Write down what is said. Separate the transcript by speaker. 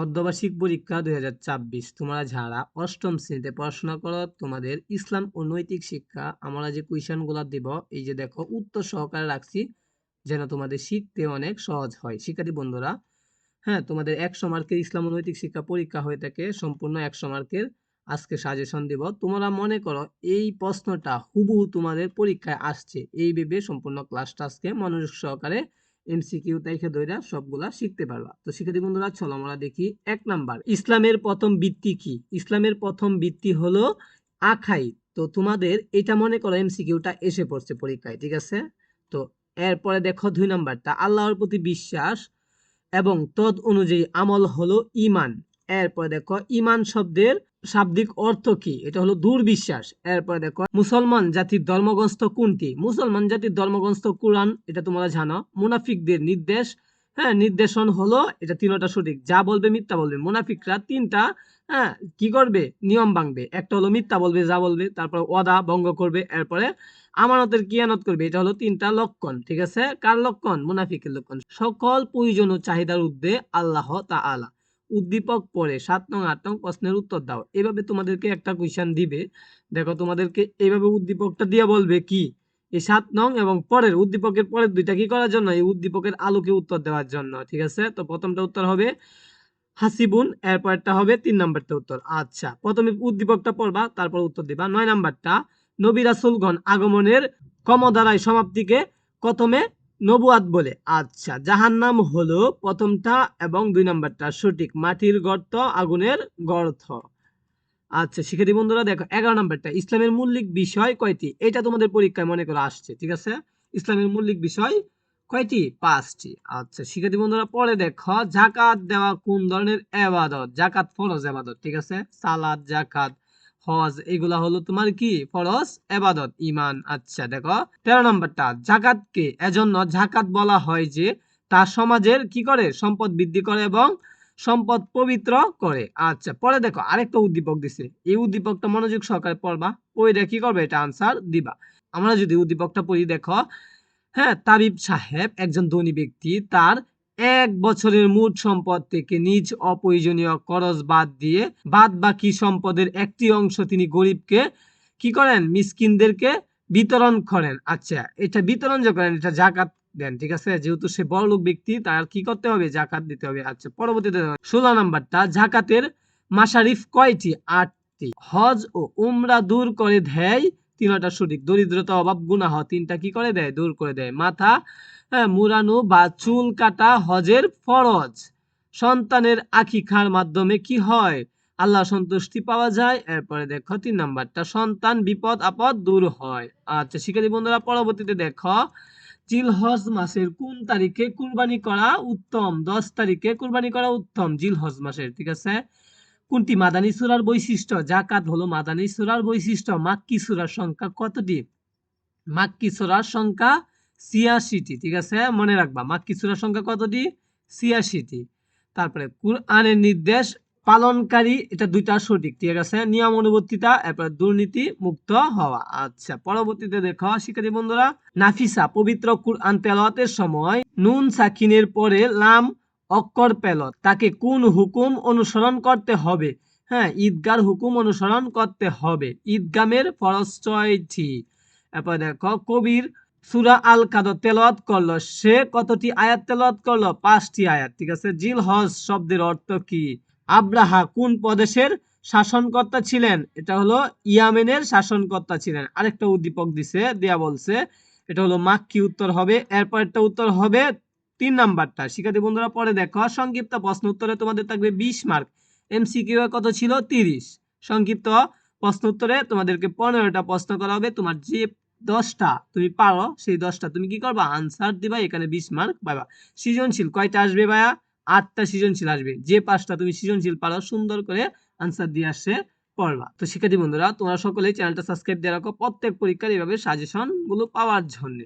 Speaker 1: অর্ধবার্ষিক পরীক্ষা 2024 তোমরা যারা অষ্টম শ্রেণীতে পড়াশোনা করো তোমাদের ইসলাম ও নৈতিক শিক্ষা আমরা যে কুয়েশনগুলো দিব এই যে দেখো উত্তর সহকারে রাখছি যেন তোমাদের শিখতে অনেক সহজ হয় শিক্ষার্থী বন্ধুরা। হ্যাঁ, তোমাদের 100 মার্কের ইসলাম ও নৈতিক শিক্ষা পরীক্ষা হয়ে থাকে সম্পূর্ণ 100 মার্কের। আজকে সাজেশন দিব। তোমরা মনে করো এই প্রশ্নটা হুবহু তোমাদের পরীক্ষায় আসছে, এই ভেবে সম্পূর্ণ ক্লাসটা আজকে মনোযোগ সহকারে এমসিকিউ তাইকে ধইরা সবগুলা শিখতে পারবা। তো শিক্ষার্থী বন্ধুরা চলো আমরা দেখি 1 নাম্বার ইসলামের প্রথম বৃত্তি কি? ইসলামের প্রথম বৃত্তি হলো আখাই। তো তোমাদের এটা মনে করো এমসিকিউটা এসে পড়ছে পরীক্ষায়, ঠিক আছে? তো এরপরে দেখো 2 নাম্বারটা আল্লাহর প্রতি বিশ্বাস এবং তদ অনুযায়ী আমল হলো ইমান। এরপরে দেখো ইমান শব্দের শাব্দিক অর্থ কি? এটা হলো দুর্বিশ্বাস। এরপরে দেখো মুসলমান জাতির ধর্মগ্রন্থ কোনটি? মুসলমান জাতির ধর্মগ্রন্থ কুরআন, এটা তোমরা জানো। মুনাফিকদের নির্দেশ, হ্যাঁ নির্দেশন হলো, এটা তিনটা সঠিক। যা বলবে মিথ্যা বলবে। মুনাফিকরা তিনটা হ্যাঁ কি করবে? নিয়ম ভাঙবে। একটা হলো মিথ্যা বলবে, যা বলবে, তারপর ওয়াদা ভঙ্গ করবে, এরপরে আমানতের কিয়ানত করবে। এটা হলো তিনটা লক্ষণ, ঠিক আছে? কার লক্ষণ? মুনাফিকের লক্ষণ। সকল প্রয়োজন ও চাহিদার ঊর্ধ্বে আল্লাহ তাআলা। উদ্দীপক পড়ে 7 নং 8 নং প্রশ্নের উত্তর দাও। এভাবে তোমাদেরকে একটা কোয়েশ্চেন দিবে। দেখো তোমাদেরকে এইভাবে উদ্দীপকটা দিয়ে বলবে কি এই 7 নং এবং পরের উদ্দীপকের পরের দুইটা কি করার জন্য? এই উদ্দীপকের আলোকে উত্তর দেওয়ার জন্য, ঠিক আছে? তো প্রথমটা উত্তর হবে হাসিবুন, এরপরটা হবে 3 নাম্বারটা উত্তর। আচ্ছা, প্রথমে উদ্দীপকটা পড়বা, তারপর উত্তর দিবা। 9 নাম্বারটা নবী রাসূলগণ আগমনের ক্রমধারায় সমাপ্তিকে প্রথমে নবুয়াত বলে। আচ্ছা, জাহান্নাম হলো প্রথমটা এবং 2 নাম্বারটা সঠিক। মাটির গর্ত, আগুনের গর্ত। আচ্ছা শিক্ষার্থী বন্ধুরা দেখো 11 নাম্বারটা ইসলামের মৌলিক বিষয় কয়টি? এটা তোমাদের পরীক্ষায় মনে করো আসছে, ঠিক আছে? ইসলামের মৌলিক বিষয় কয়টি? 5টি। আচ্ছা শিক্ষার্থী বন্ধুরা পরে দেখো যাকাত দেওয়া কোন ধরনের ইবাদত? যাকাত ফরজ ইবাদত, ঠিক আছে? সালাত, যাকাত, হজ এগুলা হলো তোমার কি ফরজ ইবাদত, ঈমান। আচ্ছা দেখো 13 নাম্বারটা যাকাতকে এজন্য যাকাত বলা হয় যে তা সমাজের কি করে? সম্পদ বৃদ্ধি করে এবং সম্পদ পবিত্র করে। আচ্ছা পরে দেখো আরেকটা উদ্দীপক দিছে, এই উদ্দীপকটা মনোযোগ সহকারে পড়বা, পড়ে কি করবে? এটা আনসার দিবা। আমরা যদি উদ্দীপকটা পড়ি দেখো, হ্যাঁ তাবিব সাহেব একজন ধনী ব্যক্তি, তার 1 বছরের মোট সম্পদ থেকে নিজ অপ্রয়োজনীয় খরচ বাদ দিয়ে বাদ বাকি সম্পদের একটি অংশ তিনি গরিবকে কি করেন? মিসকিনদেরকে বিতরণ করেন। আচ্ছা এটা বিতরণ যে করেন এটা যাকাত দেন, ঠিক আছে? যেহেতু সে বড়লোক ব্যক্তি তার কি করতে হবে? যাকাত দিতে হবে। আচ্ছা পরবর্তীতে 16 নাম্বারটা যাকাতের মাশারিফ কয়টি? 8টি। হজ ও উমরা দূর করে দেয়, তিনটা সঠিক। দরিদ্রতা, অভাব, গুনাহ তিনটা কি করে দেয়? দূর করে দেয়। মাথা মুড়ানো বা চুল কাটা হজের ফরজ। সন্তানের আকিকার মাধ্যমে কি হয়? আল্লাহ সন্তুষ্টি পাওয়া যায়। এরপরে দেখো 3 নাম্বারটা সন্তান বিপদ আপদ দূর হয়। আচ্ছা শিক্ষার্থী বন্ধুরা পরবর্তীতে দেখো জিলহজ মাসের কোন তারিখে কুরবানি করা উত্তম? 10 তারিখে কুরবানি করা উত্তম জিলহজ মাসের, ঠিক আছে? কোনটি মাদানী সূরার বৈশিষ্ট্য? যাকাত হলো মাদানী সূরার বৈশিষ্ট্য। মাক্কি সূরার সংখ্যা কতটি? মাক্কি সূরার সংখ্যা 86টি, ঠিক আছে? মনে রাখবা মাক্কি সূরার সংখ্যা কতটি? 86টি। তারপরে কুরআনের নির্দেশ পালনকারী, এটা দুইটা সঠিক, ঠিক আছে? নিয়ম অনুবর্তিতা, এরপর দুর্নীতি মুক্ত হওয়া। আচ্ছা পরবর্তীতে দেখো শিক্ষার্থী বন্ধুরা নাফিসা পবিত্র কুরআন তেলাওয়াতের সময় নুন সাকিনের পরে লাম অক্ষর পেল, তাকে কোন হুকুম অনুসরণ করতে হবে? হ্যাঁ ঈদগার হুকুম অনুসরণ করতে হবে। ঈদগামের ফরজ 6টি। এরপর দেখো কবির সূরা আল কাদর তেলাওয়াত করলো, সে কতটি আয়াত তেলাওয়াত করলো? 5টি আয়াত, ঠিক আছে? জিলহজ শব্দের অর্থ কি? আব্রাহা কোন প্রদেশের শাসনকর্তা ছিলেন? এটা হলো ইয়ামেনের শাসনকর্তা ছিলেন। আরেকটা উদ্দীপক দিছে, দেয়া বলছে এটা হলো মাক্কি উত্তর হবে। এরপর একটা উত্তর হবে 3 নাম্বারটা। শিক্ষার্থী বন্ধুরা পরে দেখো সংক্ষিপ্ত প্রশ্ন উত্তরে তোমাদের থাকবে 20 মার্ক। এমসিকিউ কত ছিল? 30। সংক্ষিপ্ত প্রশ্ন উত্তরে তোমাদেরকে 15টা প্রশ্ন করা হবে। তোমার যে 10টা তুমি পারো সেই 10টা তুমি কি করবা? আনসার দিবা, এখানে 20 মার্ক পাবা। সৃজনশীল কয়টা আসবে ভাইয়া? 8টা সৃজনশীল আসবে। যে 5টা তুমি সৃজনশীল পারো সুন্দর করে আনসার দিয়ে আসছে পড়বা। তো শিক্ষার্থী বন্ধুরা তোমরা সকলেই চ্যানেলটা সাবস্ক্রাইব দিয়ে রাখো প্রত্যেক পরীক্ষার এইভাবে সাজেশন গুলো পাওয়ার জন্য।